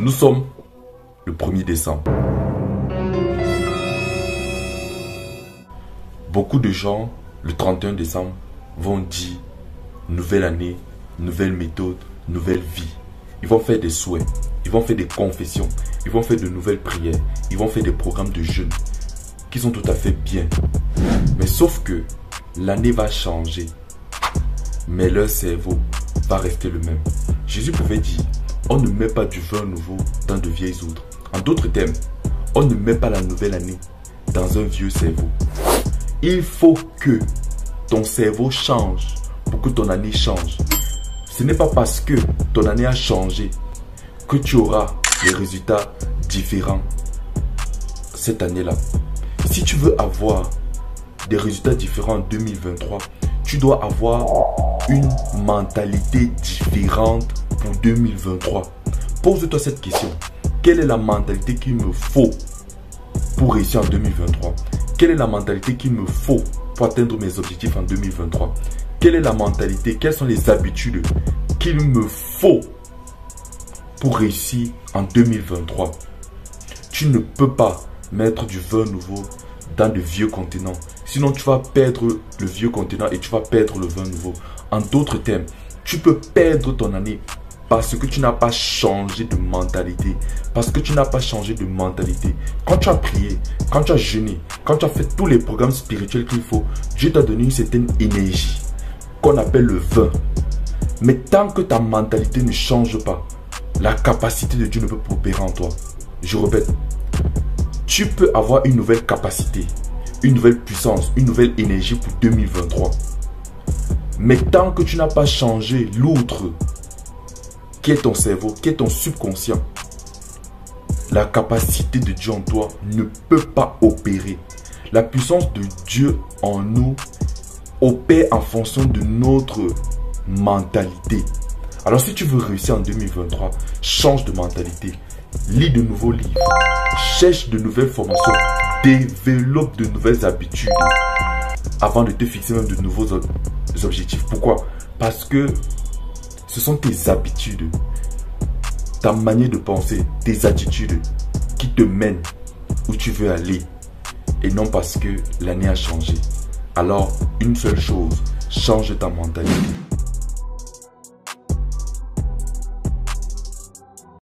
Nous sommes le 1er décembre. Beaucoup de gens, le 31 décembre, vont dire nouvelle année, nouvelle méthode, nouvelle vie. Ils vont faire des souhaits, ils vont faire des confessions, ils vont faire de nouvelles prières, ils vont faire des programmes de jeûne qui sont tout à fait bien. Mais sauf que l'année va changer, mais leur cerveau va rester le même. Jésus pouvait dire, on ne met pas du vin nouveau dans de vieilles outres. En d'autres termes, on ne met pas la nouvelle année dans un vieux cerveau. Il faut que ton cerveau change pour que ton année change. Ce n'est pas parce que ton année a changé que tu auras des résultats différents cette année-là. Si tu veux avoir des résultats différents en 2023, tu dois avoir une mentalité différente pour 2023. Pose-toi cette question. Quelle est la mentalité qu'il me faut pour réussir en 2023? Quelle est la mentalité qu'il me faut pour atteindre mes objectifs en 2023? Quelle est la mentalité, quelles sont les habitudes qu'il me faut pour réussir en 2023? Tu ne peux pas mettre du vin nouveau dans de vieux contenants. Sinon, tu vas perdre le vieux contenant et tu vas perdre le vin nouveau. En d'autres termes, tu peux perdre ton année parce que tu n'as pas changé de mentalité. Parce que tu n'as pas changé de mentalité. Quand tu as prié, quand tu as jeûné, quand tu as fait tous les programmes spirituels qu'il faut, Dieu t'a donné une certaine énergie qu'on appelle le vin. Mais tant que ta mentalité ne change pas, la capacité de Dieu ne peut pas opérer en toi. Je répète, tu peux avoir une nouvelle capacité, une nouvelle puissance, une nouvelle énergie pour 2023. Mais tant que tu n'as pas changé l'outre qui est ton cerveau, qui est ton subconscient, la capacité de Dieu en toi ne peut pas opérer. La puissance de Dieu en nous opère en fonction de notre mentalité. Alors si tu veux réussir en 2023, change de mentalité. Lis de nouveaux livres, cherche de nouvelles formations, développe de nouvelles habitudes avant de te fixer même de nouveaux objectifs. Pourquoi? Parce que ce sont tes habitudes, ta manière de penser, tes attitudes qui te mènent où tu veux aller et non parce que l'année a changé. Alors, une seule chose, change ta mentalité.